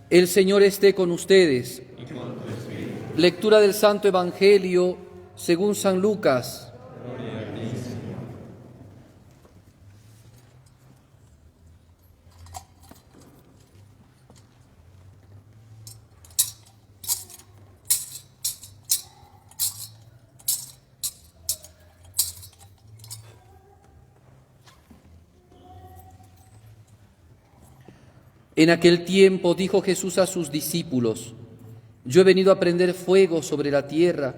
El Señor esté con ustedes. Lectura del Santo Evangelio según San Lucas. En aquel tiempo dijo Jesús a sus discípulos: Yo he venido a prender fuego sobre la tierra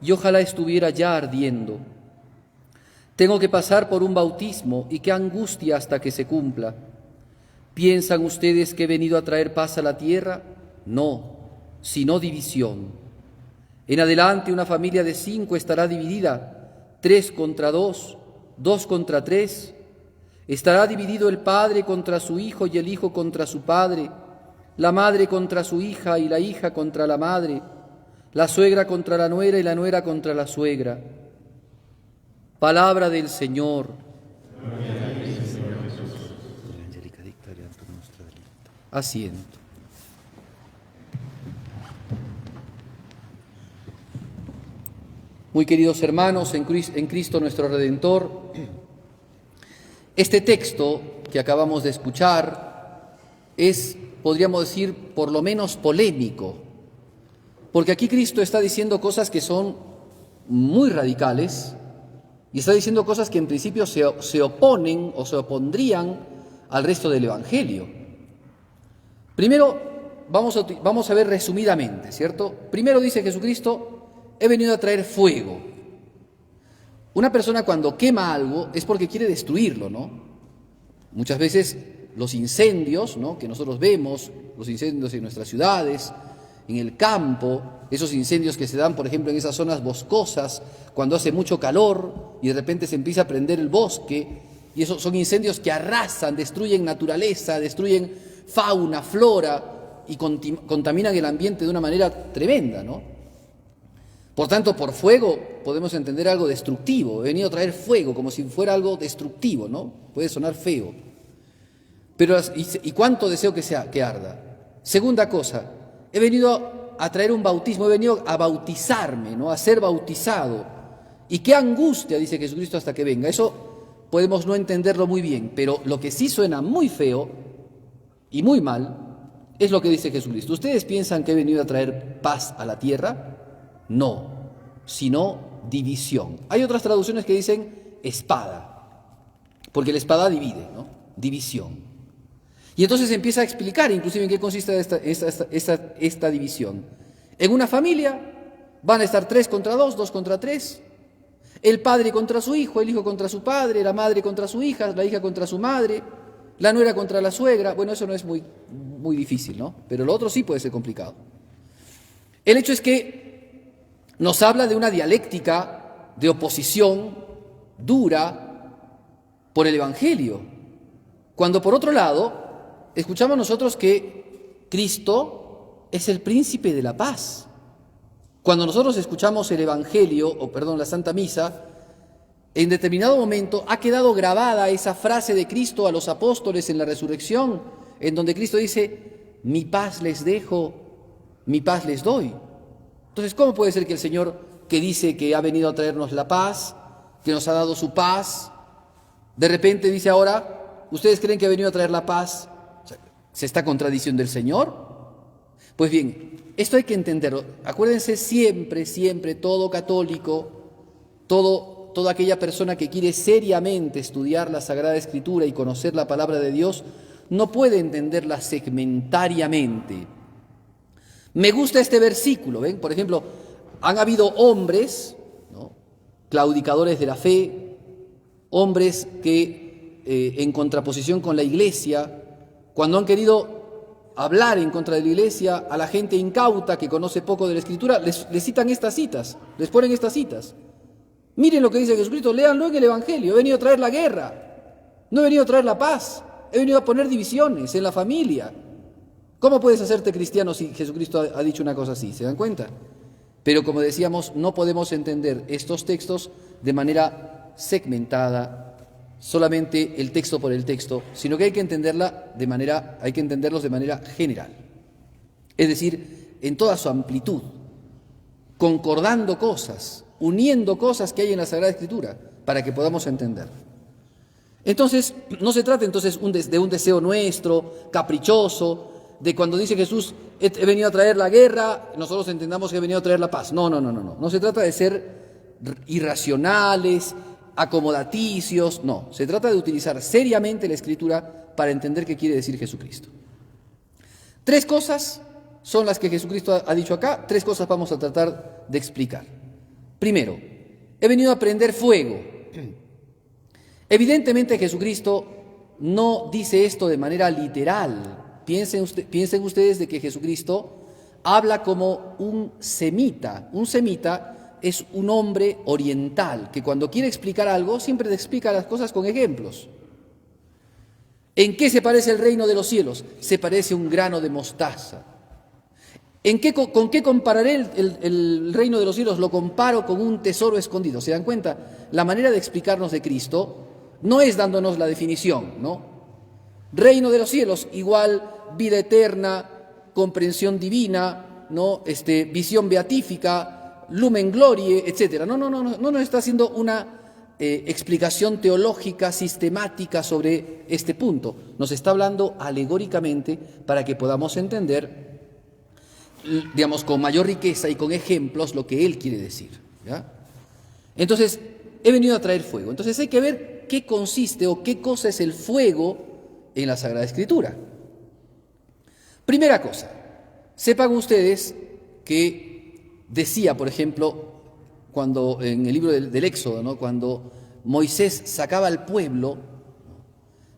y ojalá estuviera ya ardiendo. Tengo que pasar por un bautismo y qué angustia hasta que se cumpla. ¿Piensan ustedes que he venido a traer paz a la tierra? No, sino división. En adelante una familia de 5 estará dividida, 3 contra 2, 2 contra 3. Estará dividido el padre contra su hijo y el hijo contra su padre, la madre contra su hija y la hija contra la madre, la suegra contra la nuera y la nuera contra la suegra. Palabra del Señor. Asiento. Muy queridos hermanos, en Cristo nuestro Redentor, este texto que acabamos de escuchar es, podríamos decir, por lo menos polémico, porque aquí Cristo está diciendo cosas que son muy radicales y está diciendo cosas que en principio se oponen o se opondrían al resto del Evangelio. Primero, vamos a ver resumidamente, ¿cierto? Primero dice Jesucristo: he venido a traer fuego. Una persona cuando quema algo es porque quiere destruirlo, ¿no? Muchas veces los incendios, ¿no?, que nosotros vemos, los incendios en nuestras ciudades, en el campo, esos incendios que se dan, por ejemplo, en esas zonas boscosas, cuando hace mucho calor y de repente se empieza a prender el bosque, y esos son incendios que arrasan, destruyen naturaleza, destruyen fauna, flora y contaminan el ambiente de una manera tremenda, ¿no? Por tanto, por fuego podemos entender algo destructivo. He venido a traer fuego, como si fuera algo destructivo, ¿no? Puede sonar feo. Pero, ¿y cuánto deseo que arda? Segunda cosa, he venido a traer un bautismo, he venido a bautizarme, ¿no?, a ser bautizado. Y qué angustia, dice Jesucristo, hasta que venga. Eso podemos no entenderlo muy bien, pero lo que sí suena muy feo y muy mal es lo que dice Jesucristo. ¿Ustedes piensan que he venido a traer paz a la tierra? No, sino división. Hay otras traducciones que dicen espada, porque la espada divide, ¿no? División. Y entonces empieza a explicar inclusive en qué consiste esta división. En una familia van a estar 3 contra 2, 2 contra 3, el padre contra su hijo, el hijo contra su padre, la madre contra su hija, la hija contra su madre, la nuera contra la suegra. Bueno, eso no es muy difícil, ¿no? Pero lo otro sí puede ser complicado. El hecho es que nos habla de una dialéctica de oposición dura por el Evangelio, cuando por otro lado escuchamos nosotros que Cristo es el príncipe de la paz. Cuando nosotros escuchamos el Evangelio, la Santa Misa, en determinado momento ha quedado grabada esa frase de Cristo a los apóstoles en la resurrección, en donde Cristo dice: mi paz les dejo, mi paz les doy. Entonces, ¿cómo puede ser que el Señor, que dice que ha venido a traernos la paz, que nos ha dado su paz, de repente dice ahora: ¿ustedes creen que ha venido a traer la paz? O sea, ¿se está contradiciendo el Señor? Pues bien, esto hay que entenderlo. Acuérdense siempre, todo católico, toda aquella persona que quiere seriamente estudiar la Sagrada Escritura y conocer la Palabra de Dios, no puede entenderla segmentariamente. Me gusta este versículo, ¿ven? Por ejemplo, han habido hombres, ¿no?, claudicadores de la fe, hombres que en contraposición con la Iglesia, cuando han querido hablar en contra de la Iglesia, a la gente incauta que conoce poco de la Escritura, les citan estas citas, les ponen estas citas. Miren lo que dice Jesucristo, léanlo en el Evangelio: he venido a traer la guerra, no he venido a traer la paz, he venido a poner divisiones en la familia. ¿Cómo puedes hacerte cristiano si Jesucristo ha dicho una cosa así? ¿Se dan cuenta? Pero como decíamos, no podemos entender estos textos de manera segmentada, solamente el texto por el texto, sino que hay que entenderlos de manera general. es decir, en toda su amplitud, concordando cosas, uniendo cosas que hay en la Sagrada Escritura para que podamos entender. Entonces, no se trata entonces de un deseo nuestro, caprichoso, de cuando dice Jesús, he venido a traer la guerra, nosotros entendamos que he venido a traer la paz. No. No se trata de ser irracionales, acomodaticios, no. Se trata de utilizar seriamente la Escritura para entender qué quiere decir Jesucristo. 3 cosas son las que Jesucristo ha dicho acá, 3 cosas vamos a tratar de explicar. Primero, he venido a prender fuego. Evidentemente Jesucristo no dice esto de manera literal. Piensen ustedes de que Jesucristo habla como un semita. Un semita es un hombre oriental que cuando quiere explicar algo siempre te explica las cosas con ejemplos. ¿En qué se parece el reino de los cielos? Se parece a un grano de mostaza. ¿Con qué compararé el reino de los cielos? Lo comparo con un tesoro escondido. ¿Se dan cuenta? La manera de explicarnos de Cristo no es dándonos la definición, ¿no? Reino de los cielos igual vida eterna, comprensión divina, ¿no? Visión beatífica, lumen glorie, etc. No nos está haciendo una explicación teológica sistemática sobre este punto. Nos está hablando alegóricamente para que podamos entender, digamos, con mayor riqueza y con ejemplos lo que él quiere decir, ¿ya? Entonces, he venido a traer fuego. Entonces hay que ver qué consiste o qué cosa es el fuego en la Sagrada Escritura. Primera cosa, sepan ustedes que decía, por ejemplo, cuando en el libro del Éxodo, ¿no? Cuando Moisés sacaba al pueblo,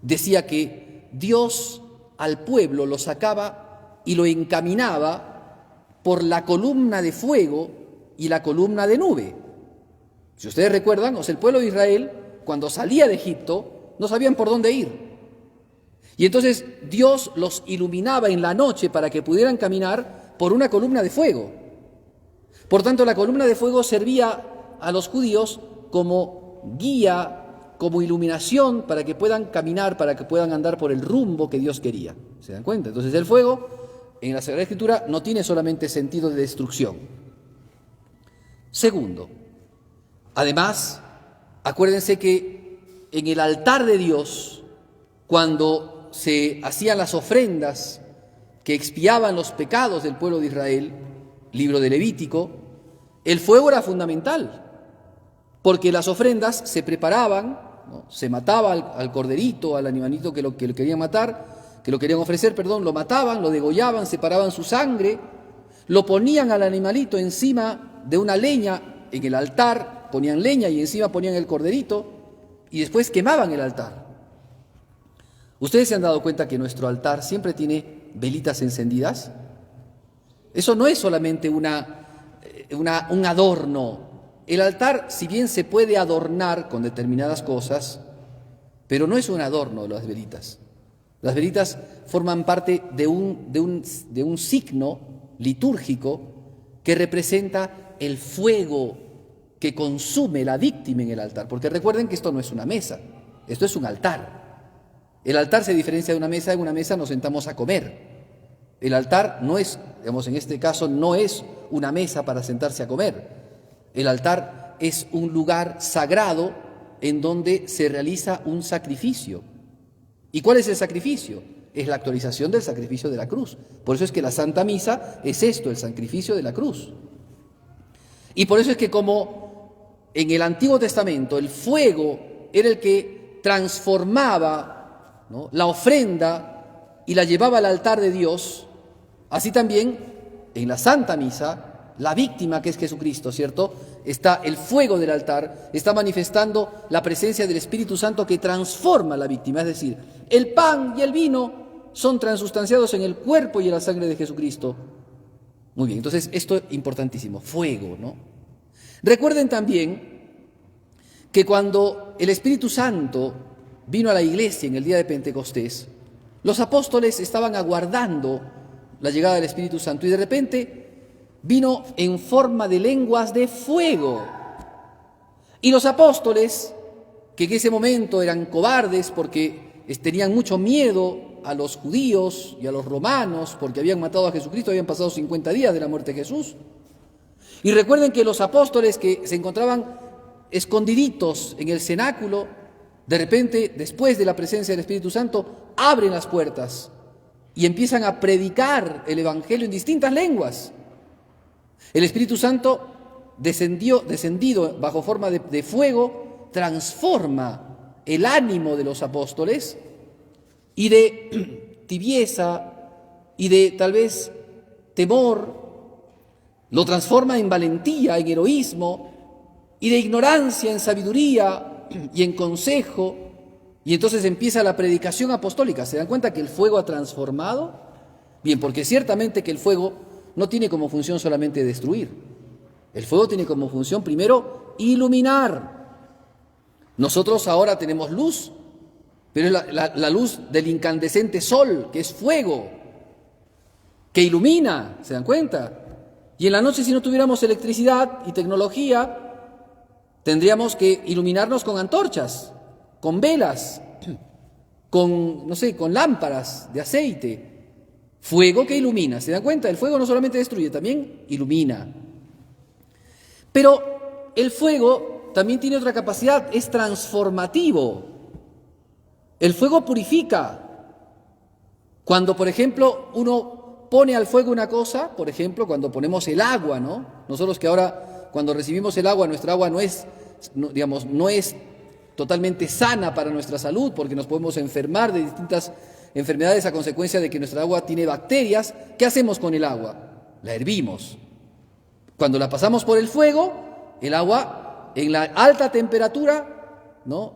decía que Dios al pueblo lo sacaba y lo encaminaba por la columna de fuego y la columna de nube. Si ustedes recuerdan, el pueblo de Israel, cuando salía de Egipto, no sabían por dónde ir. Y entonces Dios los iluminaba en la noche para que pudieran caminar por una columna de fuego. Por tanto, la columna de fuego servía a los judíos como guía, como iluminación para que puedan caminar, para que puedan andar por el rumbo que Dios quería. ¿Se dan cuenta? Entonces el fuego en la Sagrada Escritura no tiene solamente sentido de destrucción. Segundo, además, acuérdense que en el altar de Dios, cuando se hacían las ofrendas que expiaban los pecados del pueblo de Israel, libro de Levítico, el fuego era fundamental, porque las ofrendas se preparaban, ¿no? Se mataba al corderito, al animalito que lo querían matar, que lo querían ofrecer, lo mataban, lo degollaban, separaban su sangre, lo ponían al animalito encima de una leña en el altar, ponían leña y encima ponían el corderito y después quemaban el altar. ¿Ustedes se han dado cuenta que nuestro altar siempre tiene velitas encendidas? Eso no es solamente un adorno. El altar, si bien se puede adornar con determinadas cosas, pero no es un adorno las velitas. Las velitas forman parte de un signo litúrgico que representa el fuego que consume la víctima en el altar. Porque recuerden que esto no es una mesa, esto es un altar. El altar se diferencia de una mesa. En una mesa nos sentamos a comer. El altar no es, en este caso, no es una mesa para sentarse a comer. El altar es un lugar sagrado en donde se realiza un sacrificio. ¿Y cuál es el sacrificio? Es la actualización del sacrificio de la cruz. Por eso es que la Santa Misa es esto, el sacrificio de la cruz. Y por eso es que como en el Antiguo Testamento el fuego era el que transformaba, ¿no?, la ofrenda y la llevaba al altar de Dios, así también en la Santa Misa, la víctima que es Jesucristo, ¿cierto? Está el fuego del altar, está manifestando la presencia del Espíritu Santo que transforma a la víctima, es decir, el pan y el vino son transustanciados en el cuerpo y en la sangre de Jesucristo. Muy bien, entonces esto es importantísimo, fuego, ¿no? Recuerden también que cuando el Espíritu Santo vino a la iglesia en el día de Pentecostés, los apóstoles estaban aguardando la llegada del Espíritu Santo y de repente vino en forma de lenguas de fuego. Y los apóstoles, que en ese momento eran cobardes porque tenían mucho miedo a los judíos y a los romanos, porque habían matado a Jesucristo, habían pasado 50 días de la muerte de Jesús. Y recuerden que los apóstoles que se encontraban escondiditos en el cenáculo, de repente, después de la presencia del Espíritu Santo, abren las puertas y empiezan a predicar el Evangelio en distintas lenguas. El Espíritu Santo descendido bajo forma de fuego, transforma el ánimo de los apóstoles y de tibieza y de tal vez temor, lo transforma en valentía, en heroísmo, y de ignorancia en sabiduría y en consejo, y entonces empieza la predicación apostólica. ¿Se dan cuenta que el fuego ha transformado? Bien, porque ciertamente que el fuego no tiene como función solamente destruir. El fuego tiene como función, primero, iluminar. Nosotros ahora tenemos luz, pero es la luz del incandescente sol, que es fuego, que ilumina, ¿se dan cuenta? Y en la noche, si no tuviéramos electricidad y tecnología, tendríamos que iluminarnos con antorchas, con velas, con lámparas de aceite. Fuego que ilumina, ¿se dan cuenta? El fuego no solamente destruye, también ilumina. Pero el fuego también tiene otra capacidad, es transformativo. El fuego purifica. Cuando, por ejemplo, uno pone al fuego una cosa, por ejemplo, cuando ponemos el agua, ¿no? Nosotros que ahora, cuando recibimos el agua, nuestra agua no es totalmente sana para nuestra salud, porque nos podemos enfermar de distintas enfermedades a consecuencia de que nuestra agua tiene bacterias. ¿Qué hacemos con el agua? La hervimos. Cuando la pasamos por el fuego, el agua en la alta temperatura, ¿no?,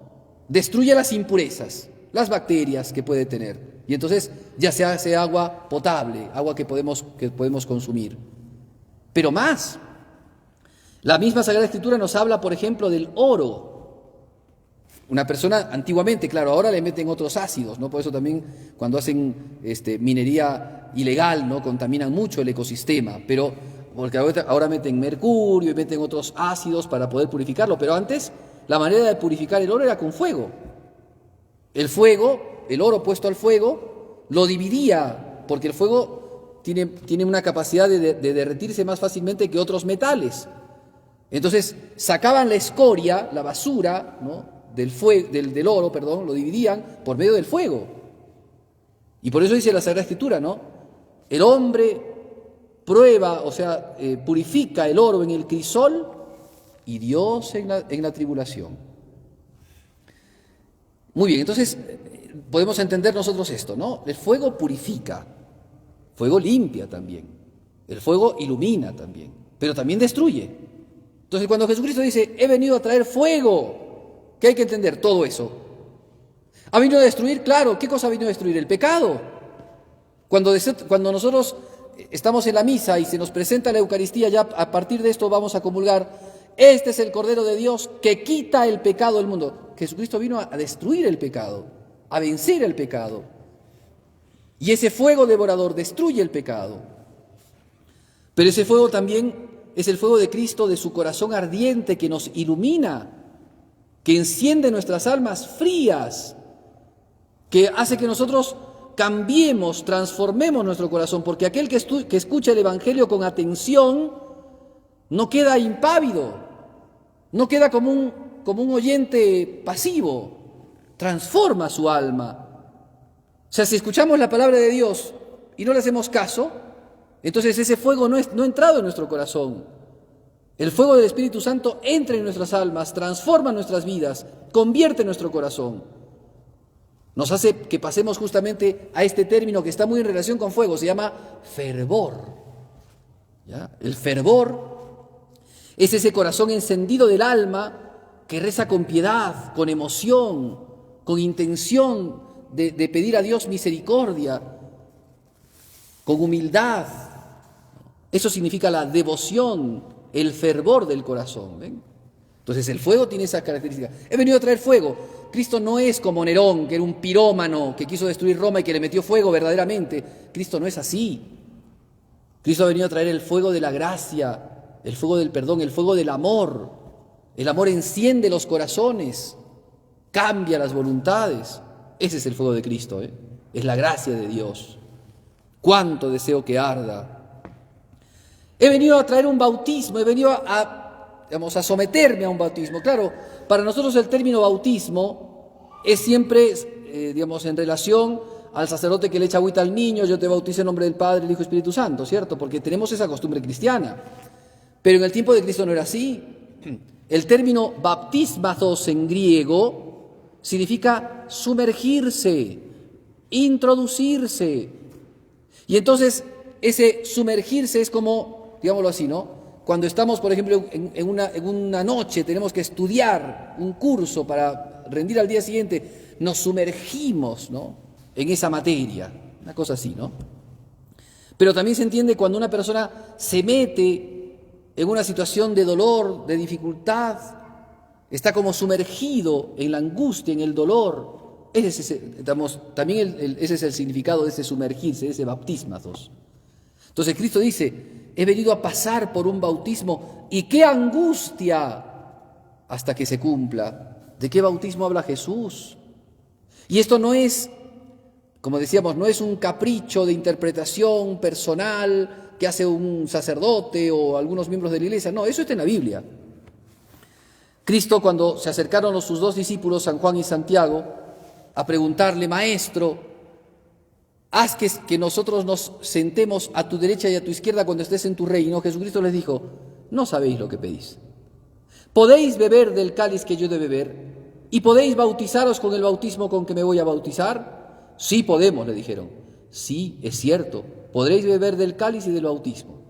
destruye las impurezas, las bacterias que puede tener. Y entonces ya se hace agua potable, agua que podemos consumir. Pero más, la misma Sagrada Escritura nos habla, por ejemplo, del oro. Una persona, antiguamente, claro, ahora le meten otros ácidos, ¿no? Por eso también cuando hacen minería ilegal, ¿no?, contaminan mucho el ecosistema, pero porque ahora meten mercurio y meten otros ácidos para poder purificarlo, pero antes la manera de purificar el oro era con fuego. El fuego, el oro puesto al fuego, lo dividía, porque el fuego tiene una capacidad de derretirse más fácilmente que otros metales. Entonces sacaban la escoria, la basura, ¿no?, del oro, lo dividían por medio del fuego. Y por eso dice la Sagrada Escritura, ¿no? El hombre prueba, purifica el oro en el crisol y Dios en la tribulación. Muy bien, entonces podemos entender nosotros esto, ¿no? El fuego purifica, fuego limpia también, el fuego ilumina también, pero también destruye. Entonces cuando Jesucristo dice, he venido a traer fuego, ¿qué hay que entender? Todo eso. ¿Ha venido a destruir? Claro, ¿qué cosa ha venido a destruir? El pecado. Cuando nosotros estamos en la misa y se nos presenta la Eucaristía, ya a partir de esto vamos a comulgar. Este es el Cordero de Dios que quita el pecado del mundo. Jesucristo vino a destruir el pecado, a vencer el pecado. Y ese fuego devorador destruye el pecado. Pero ese fuego también es el fuego de Cristo, de su corazón ardiente, que nos ilumina, que enciende nuestras almas frías, que hace que nosotros cambiemos, transformemos nuestro corazón, porque aquel que escucha el Evangelio con atención no queda impávido, no queda como un oyente pasivo, transforma su alma. O sea, si escuchamos la palabra de Dios y no le hacemos caso, entonces ese fuego no ha entrado en nuestro corazón. El fuego del Espíritu Santo entra en nuestras almas, transforma nuestras vidas, convierte nuestro corazón. Nos hace que pasemos justamente a este término que está muy en relación con fuego, se llama fervor. ¿Ya? El fervor es ese corazón encendido del alma que reza con piedad, con emoción, con intención de pedir a Dios misericordia, con humildad. Eso significa la devoción, el fervor del corazón. ¿Ven? Entonces el fuego tiene esa característica. He venido a traer fuego. Cristo no es como Nerón, que era un pirómano, que quiso destruir Roma y que le metió fuego verdaderamente. Cristo no es así. Cristo ha venido a traer el fuego de la gracia, el fuego del perdón, el fuego del amor. El amor enciende los corazones, cambia las voluntades. Ese es el fuego de Cristo. es la gracia de Dios. Cuánto deseo que arda. He venido a traer un bautismo, he venido a someterme a un bautismo. Claro, para nosotros el término bautismo es siempre, en relación al sacerdote que le echa agüita al niño, yo te bautizo en nombre del Padre, del Hijo y Espíritu Santo, ¿cierto? Porque tenemos esa costumbre cristiana. Pero en el tiempo de Cristo no era así. El término baptismazos en griego significa sumergirse, introducirse. Y entonces ese sumergirse es como, digámoslo así, ¿no? Cuando estamos, por ejemplo, en una noche, tenemos que estudiar un curso para rendir al día siguiente, nos sumergimos, ¿no?, en esa materia, una cosa así, ¿no? Pero también se entiende cuando una persona se mete en una situación de dolor, de dificultad, está como sumergido en la angustia, en el dolor. Ese es el significado de ese sumergirse, de ese baptismazos. Entonces Cristo dice, he venido a pasar por un bautismo, y qué angustia hasta que se cumpla. ¿De qué bautismo habla Jesús? Y esto no es, como decíamos, no es un capricho de interpretación personal que hace un sacerdote o algunos miembros de la iglesia. No, eso está en la Biblia. Cristo, cuando se acercaron sus dos discípulos, San Juan y Santiago, a preguntarle, Maestro, haz que nosotros nos sentemos a tu derecha y a tu izquierda cuando estés en tu reino, Jesucristo les dijo, no sabéis lo que pedís. ¿Podéis beber del cáliz que yo he de beber? ¿Y podéis bautizaros con el bautismo con que me voy a bautizar? Sí podemos, le dijeron. Sí, es cierto, podréis beber del cáliz y del bautismo.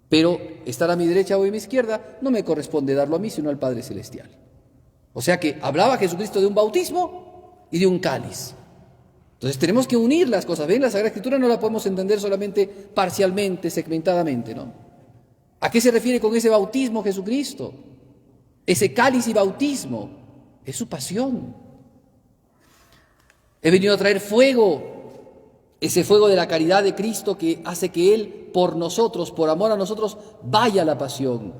Pero estar a mi derecha o a mi izquierda no me corresponde darlo a mí, sino al Padre Celestial. O sea que hablaba Jesucristo de un bautismo y de un cáliz. Entonces tenemos que unir las cosas. ¿Ven? La Sagrada Escritura no la podemos entender solamente parcialmente, segmentadamente, ¿no? ¿A qué se refiere con ese bautismo Jesucristo? Ese cáliz y bautismo es su pasión. He venido a traer fuego, ese fuego de la caridad de Cristo que hace que Él, por nosotros, por amor a nosotros, vaya a la pasión.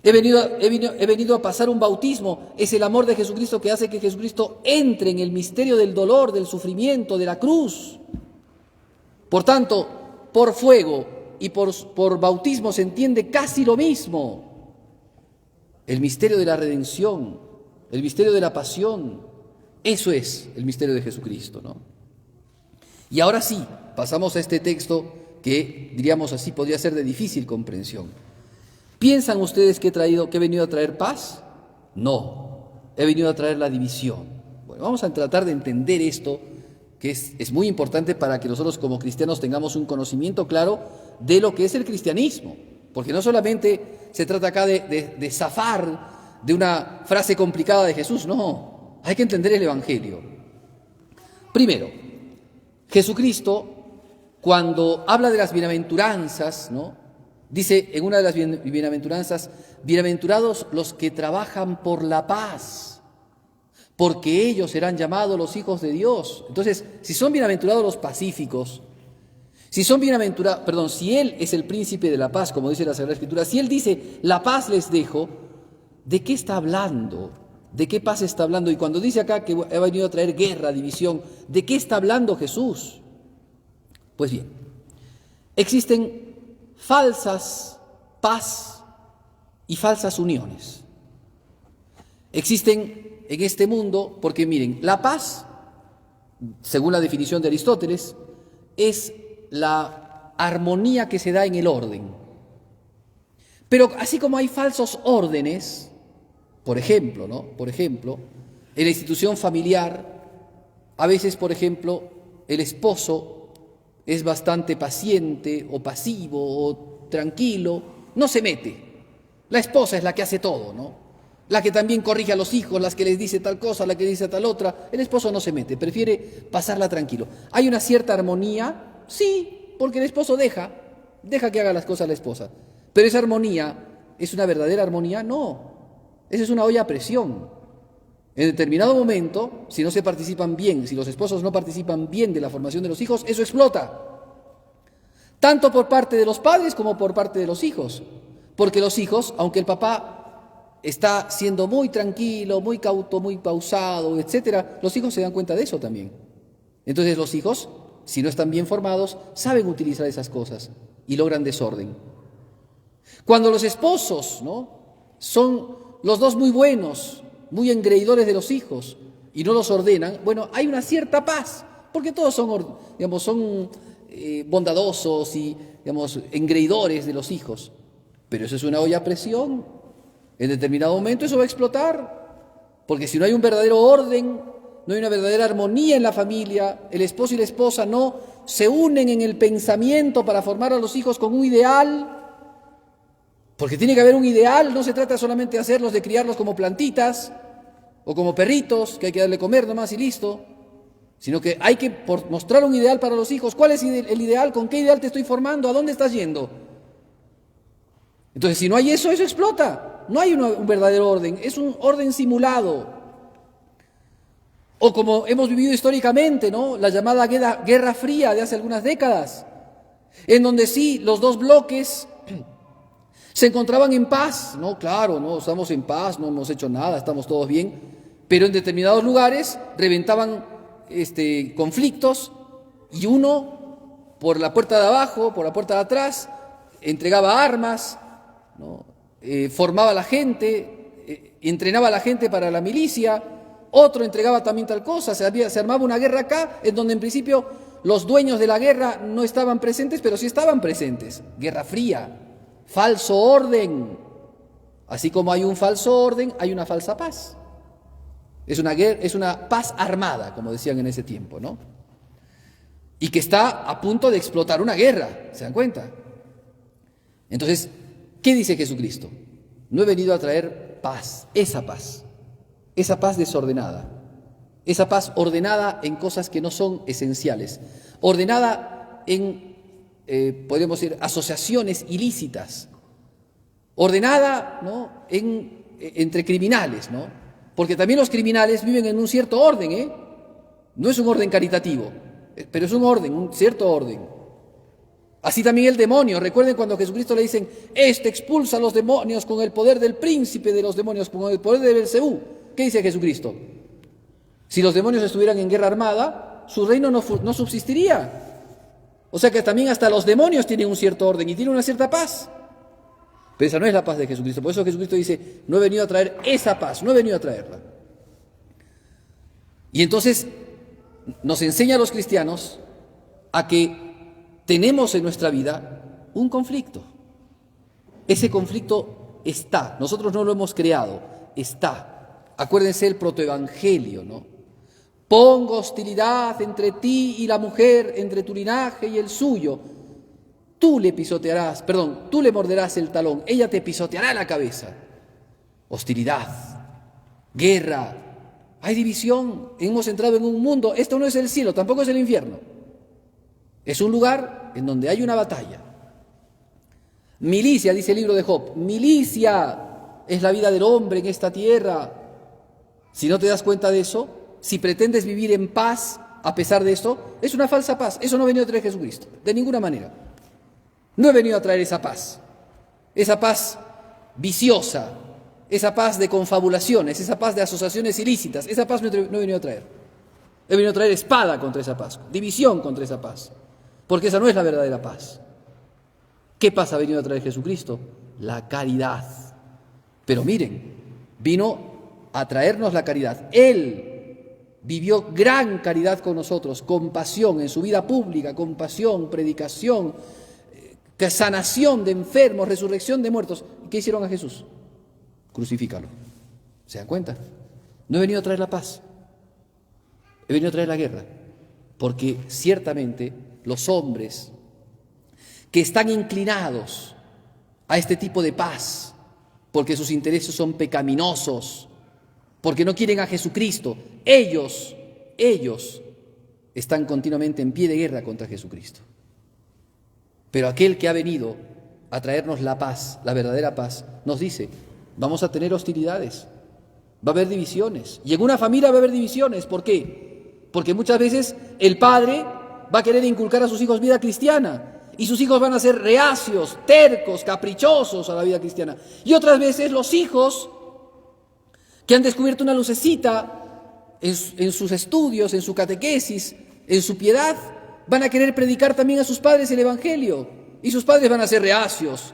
He venido a pasar un bautismo, es el amor de Jesucristo que hace que Jesucristo entre en el misterio del dolor, del sufrimiento, de la cruz. Por tanto, por fuego y por bautismo se entiende casi lo mismo. El misterio de la redención, el misterio de la pasión, eso es el misterio de Jesucristo, ¿no? Y ahora sí, pasamos a este texto que, diríamos así, podría ser de difícil comprensión. ¿Piensan ustedes que he venido a traer paz? No, he venido a traer la división. Bueno, vamos a tratar de entender esto, que es muy importante para que nosotros como cristianos tengamos un conocimiento claro de lo que es el cristianismo. Porque no solamente se trata acá de zafar de una frase complicada de Jesús, no, hay que entender el Evangelio. Primero, Jesucristo, cuando habla de las bienaventuranzas, ¿no?, dice en una de las bienaventuranzas, bienaventurados los que trabajan por la paz, porque ellos serán llamados los hijos de Dios. Entonces, si son bienaventurados los pacíficos, si Él es el príncipe de la paz, como dice la Sagrada Escritura, si Él dice, la paz les dejo, ¿de qué está hablando? ¿De qué paz está hablando? Y cuando dice acá que ha venido a traer guerra, división, ¿de qué está hablando Jesús? Pues bien, existen falsas paz y falsas uniones. Existen en este mundo, porque miren, la paz, según la definición de Aristóteles, es la armonía que se da en el orden. Pero así como hay falsos órdenes, por ejemplo, en la institución familiar, a veces, por ejemplo, el esposo es bastante paciente o pasivo o tranquilo, no se mete. La esposa es la que hace todo, ¿no? La que también corrige a los hijos, las que les dice tal cosa, la que dice tal otra. El esposo no se mete, prefiere pasarla tranquilo. ¿Hay una cierta armonía? Sí, porque el esposo deja que haga las cosas la esposa. Pero esa armonía, ¿es una verdadera armonía? No. Esa es una olla a presión. En determinado momento, si no se participan bien, si los esposos no participan bien de la formación de los hijos, eso explota. Tanto por parte de los padres como por parte de los hijos. Porque los hijos, aunque el papá está siendo muy tranquilo, muy cauto, muy pausado, etc., los hijos se dan cuenta de eso también. Entonces los hijos, si no están bien formados, saben utilizar esas cosas y logran desorden. Cuando los esposos, ¿no?, son los dos muy buenos, muy engreidores de los hijos y no los ordenan, bueno, hay una cierta paz, porque todos son, son bondadosos y, engreidores de los hijos. Pero eso es una olla a presión. En determinado momento eso va a explotar, porque si no hay un verdadero orden, no hay una verdadera armonía en la familia, el esposo y la esposa no se unen en el pensamiento para formar a los hijos con un ideal, porque tiene que haber un ideal, no se trata solamente de hacerlos, de criarlos como plantitas o como perritos, que hay que darle comer nomás y listo, sino que hay que mostrar un ideal para los hijos. ¿Cuál es el ideal? ¿Con qué ideal te estoy formando? ¿A dónde estás yendo? Entonces, si no hay eso, eso explota. No hay un verdadero orden, es un orden simulado. O como hemos vivido históricamente, ¿no?, la llamada Guerra Fría de hace algunas décadas, en donde sí, los dos bloques se encontraban en paz, ¿no? Claro, ¿no?, estamos en paz, no hemos hecho nada, estamos todos bien, pero en determinados lugares reventaban conflictos y uno, por la puerta de abajo, por la puerta de atrás, entregaba armas, ¿no?, formaba a la gente, entrenaba a la gente para la milicia, otro entregaba también tal cosa, se armaba una guerra acá, en donde en principio los dueños de la guerra no estaban presentes, pero sí estaban presentes. Guerra Fría, falso orden. Así como hay un falso orden, hay una falsa paz. Es una paz armada, como decían en ese tiempo, ¿no? Y que está a punto de explotar una guerra, ¿se dan cuenta? Entonces, ¿qué dice Jesucristo? No he venido a traer paz, esa paz desordenada, esa paz ordenada en cosas que no son esenciales, ordenada en, podríamos decir, asociaciones ilícitas, ordenada, ¿no?, entre criminales, ¿no? Porque también los criminales viven en un cierto orden, ¿eh? No es un orden caritativo, pero es un orden, un cierto orden. Así también el demonio. Recuerden cuando a Jesucristo le dicen, expulsa a los demonios con el poder del príncipe de los demonios, con el poder de Belcebú. ¿Qué dice Jesucristo? Si los demonios estuvieran en guerra armada, su reino no subsistiría. O sea que también hasta los demonios tienen un cierto orden y tienen una cierta paz. Pero esa no es la paz de Jesucristo. Por eso Jesucristo dice, no he venido a traer esa paz, no he venido a traerla. Y entonces nos enseña a los cristianos a que tenemos en nuestra vida un conflicto. Ese conflicto está, nosotros no lo hemos creado, está. Acuérdense el protoevangelio, ¿no? Pongo hostilidad entre ti y la mujer, entre tu linaje y el suyo. Tú le morderás el talón, ella te pisoteará la cabeza. Hostilidad, guerra, hay división, hemos entrado en un mundo, esto no es el cielo, tampoco es el infierno. Es un lugar en donde hay una batalla. Milicia, dice el libro de Job, milicia es la vida del hombre en esta tierra. Si no te das cuenta de eso, si pretendes vivir en paz a pesar de esto, es una falsa paz. Eso no ha venido a traer Jesucristo, de ninguna manera. No he venido a traer esa paz viciosa, esa paz de confabulaciones, esa paz de asociaciones ilícitas, esa paz no he venido a traer. He venido a traer espada contra esa paz, división contra esa paz, porque esa no es la verdadera paz. ¿Qué paz ha venido a traer Jesucristo? La caridad. Pero miren, vino a traernos la caridad. Él vivió gran caridad con nosotros, compasión en su vida pública, compasión, predicación, sanación de enfermos, resurrección de muertos. ¿Qué hicieron a Jesús? Crucifícalo. ¿Se dan cuenta? No he venido a traer la paz, he venido a traer la guerra, porque ciertamente los hombres que están inclinados a este tipo de paz, porque sus intereses son pecaminosos, porque no quieren a Jesucristo, ellos están continuamente en pie de guerra contra Jesucristo. Pero aquel que ha venido a traernos la paz, la verdadera paz, nos dice, vamos a tener hostilidades, va a haber divisiones, y en una familia va a haber divisiones. ¿Por qué? Porque muchas veces el padre va a querer inculcar a sus hijos vida cristiana, y sus hijos van a ser reacios, tercos, caprichosos a la vida cristiana. Y otras veces los hijos que han descubierto una lucecita en sus estudios, en su catequesis, en su piedad, van a querer predicar también a sus padres el Evangelio. Y sus padres van a ser reacios,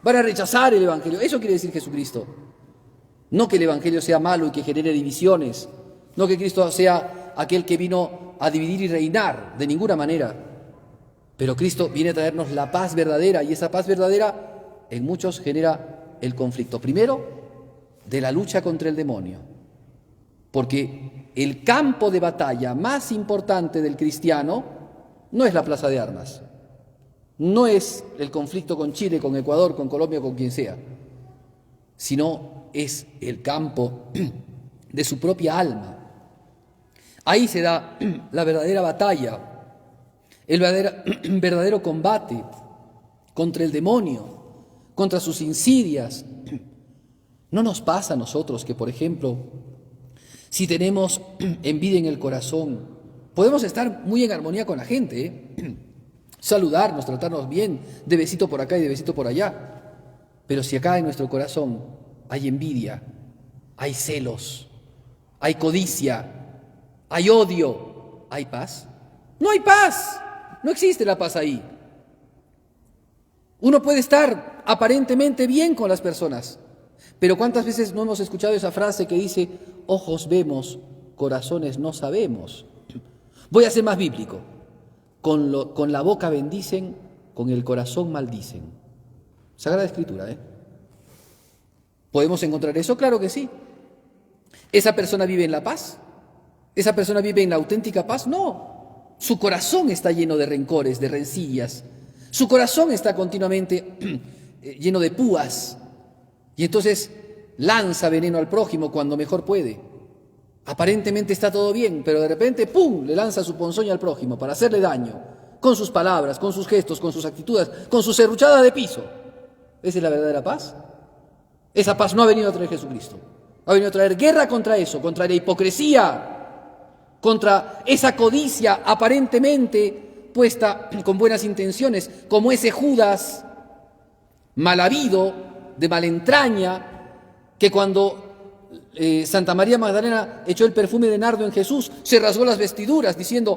van a rechazar el Evangelio. Eso quiere decir Jesucristo. No que el Evangelio sea malo y que genere divisiones. No que Cristo sea aquel que vino a dividir y reinar, de ninguna manera. Pero Cristo viene a traernos la paz verdadera, y esa paz verdadera en muchos genera el conflicto. Primero, de la lucha contra el demonio. Porque el campo de batalla más importante del cristiano no es la plaza de armas. No es el conflicto con Chile, con Ecuador, con Colombia, con quien sea, sino es el campo de su propia alma. Ahí se da la verdadera batalla, el verdadero combate contra el demonio, contra sus insidias. ¿No nos pasa a nosotros que, por ejemplo, si tenemos envidia en el corazón, podemos estar muy en armonía con la gente, saludarnos, tratarnos bien, de besito por acá y de besito por allá? Pero si acá en nuestro corazón hay envidia, hay celos, hay codicia, hay odio, ¿hay paz? No hay paz, no existe la paz ahí. Uno puede estar aparentemente bien con las personas, pero ¿cuántas veces no hemos escuchado esa frase que dice, ojos vemos, corazones no sabemos? Voy a ser más bíblico. Con la boca bendicen, con el corazón maldicen. Sagrada Escritura, ¿eh? ¿Podemos encontrar eso? Claro que sí. ¿Esa persona vive en la paz? ¿Esa persona vive en la auténtica paz? No. Su corazón está lleno de rencores, de rencillas. Su corazón está continuamente lleno de púas. Y entonces lanza veneno al prójimo cuando mejor puede. Aparentemente está todo bien, pero de repente, ¡pum!, le lanza su ponzoña al prójimo para hacerle daño, con sus palabras, con sus gestos, con sus actitudes, con su serruchada de piso. ¿Esa es la verdadera paz? Esa paz no ha venido a traer Jesucristo. Ha venido a traer guerra contra eso, contra la hipocresía, contra esa codicia aparentemente puesta con buenas intenciones, como ese Judas mal habido, de mala entraña, que cuando Santa María Magdalena echó el perfume de nardo en Jesús, se rasgó las vestiduras diciendo,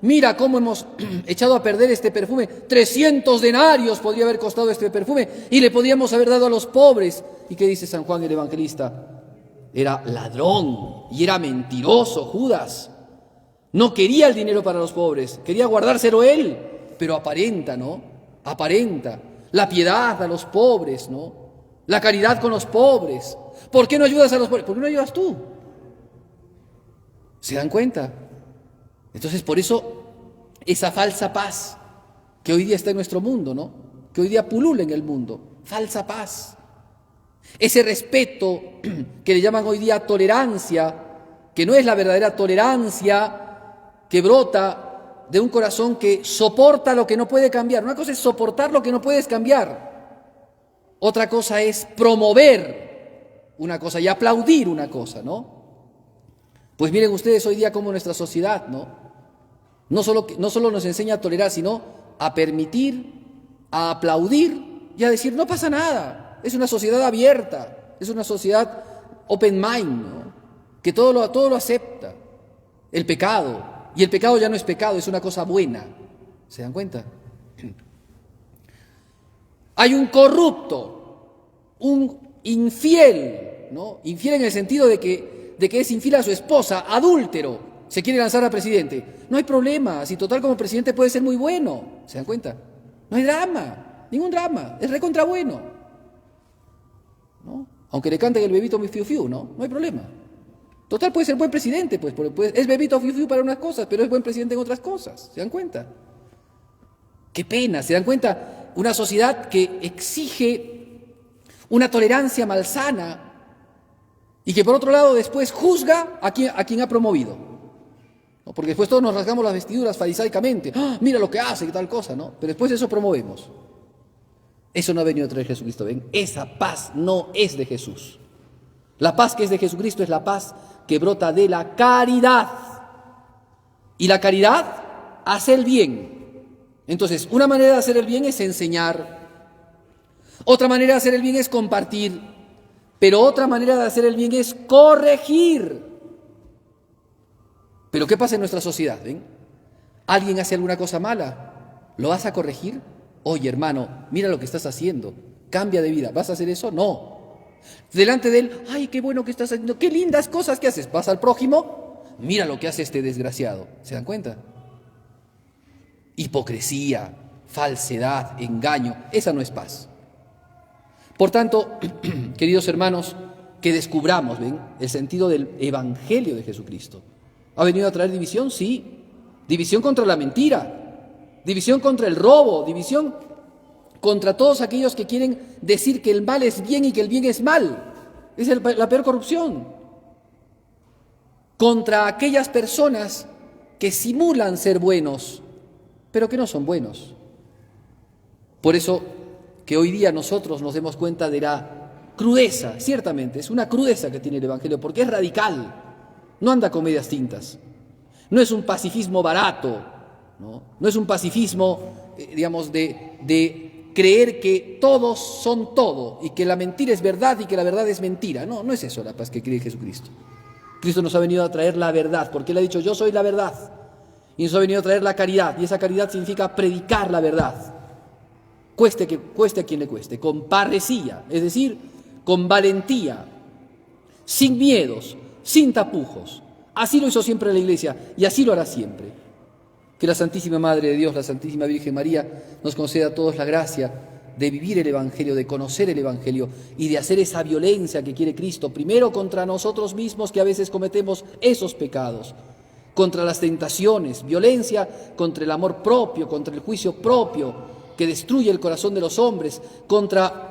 mira cómo hemos echado a perder este perfume, 300 denarios podría haber costado este perfume y le podríamos haber dado a los pobres. ¿Y qué dice San Juan el Evangelista? Era ladrón y era mentiroso Judas. No quería el dinero para los pobres, quería guardárselo él, pero aparenta, ¿no? Aparenta la piedad a los pobres, ¿no? La caridad con los pobres. ¿Por qué no ayudas a los pobres? ¿Por qué no ayudas tú? ¿Se dan cuenta? Entonces, por eso, esa falsa paz que hoy día está en nuestro mundo, ¿no? Que hoy día pulula en el mundo. Falsa paz. Ese respeto que le llaman hoy día tolerancia, que no es la verdadera tolerancia que brota de un corazón que soporta lo que no puede cambiar. Una cosa es soportar lo que no puedes cambiar. Otra cosa es promover una cosa y aplaudir una cosa, ¿no? Pues miren ustedes hoy día cómo nuestra sociedad, ¿no? No solo nos enseña a tolerar, sino a permitir, a aplaudir y a decir, no pasa nada. Es una sociedad abierta, es una sociedad open mind, ¿no? Que todo lo acepta. El pecado. Y el pecado ya no es pecado, es una cosa buena. ¿Se dan cuenta? Hay un corrupto, un infiel, ¿no? Infiel en el sentido de que es infiel a su esposa, adúltero, se quiere lanzar a presidente. No hay problema, si total como presidente puede ser muy bueno. ¿Se dan cuenta? No hay drama, ningún drama, es recontra bueno, ¿no? Aunque le canten el bebito fiu fiu, ¿no? No hay problema. Total puede ser buen presidente, pues es bebito fiu fiu para unas cosas, pero es buen presidente en otras cosas. ¿Se dan cuenta? Qué pena, ¿se dan cuenta? Una sociedad que exige una tolerancia malsana y que por otro lado después juzga a quien ha promovido, ¿no? Porque después todos nos rasgamos las vestiduras farisaicamente. ¡Ah, mira lo que hace y tal cosa! ¿No? Pero después eso promovemos. Eso no ha venido a traer Jesucristo, ¿ven? Esa paz no es de Jesús. La paz que es de Jesucristo es la paz que brota de la caridad. Y la caridad hace el bien. Entonces, una manera de hacer el bien es enseñar. Otra manera de hacer el bien es compartir. Pero otra manera de hacer el bien es corregir. Pero ¿qué pasa en nuestra sociedad? ¿Ven? ¿Alguien hace alguna cosa mala? ¿Lo vas a corregir? Oye, hermano, mira lo que estás haciendo. Cambia de vida. ¿Vas a hacer eso? No. Delante de él, ay, qué bueno que estás haciendo, qué lindas cosas que haces. Vas al prójimo, mira lo que hace este desgraciado. ¿Se dan cuenta? Hipocresía, falsedad, engaño, esa no es paz. Por tanto, queridos hermanos, que descubramos, ¿ven?, el sentido del Evangelio de Jesucristo. ¿Ha venido a traer división? Sí. División contra la mentira, división contra el robo, división contra todos aquellos que quieren decir que el mal es bien y que el bien es mal. Es la peor corrupción. Contra aquellas personas que simulan ser buenos, pero que no son buenos. Por eso que hoy día nosotros nos demos cuenta de la crudeza, ciertamente, es una crudeza que tiene el Evangelio, porque es radical, no anda con medias tintas, no es un pacifismo barato, no es un pacifismo, digamos, de creer que todos son todo y que la mentira es verdad y que la verdad es mentira. No es eso la paz que cree Jesucristo. Cristo nos ha venido a traer la verdad, porque Él ha dicho, yo soy la verdad, y nos ha venido a traer la caridad, y esa caridad significa predicar la verdad. Cueste a quien le cueste, con parresía, es decir, con valentía, sin miedos, sin tapujos. Así lo hizo siempre la Iglesia y así lo hará siempre. Que la Santísima Madre de Dios, la Santísima Virgen María, nos conceda a todos la gracia de vivir el Evangelio, de conocer el Evangelio y de hacer esa violencia que quiere Cristo, primero contra nosotros mismos que a veces cometemos esos pecados, contra las tentaciones, violencia contra el amor propio, contra el juicio propio, que destruye el corazón de los hombres, contra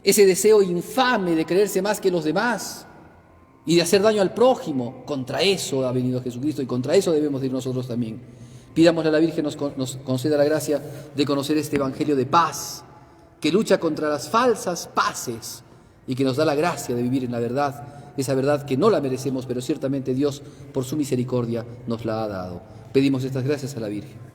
ese deseo infame de creerse más que los demás y de hacer daño al prójimo. Contra eso ha venido Jesucristo y contra eso debemos ir nosotros también. Pidámosle a la Virgen nos conceda la gracia de conocer este Evangelio de paz, que lucha contra las falsas paces y que nos da la gracia de vivir en la verdad, esa verdad que no la merecemos, pero ciertamente Dios, por su misericordia, nos la ha dado. Pedimos estas gracias a la Virgen.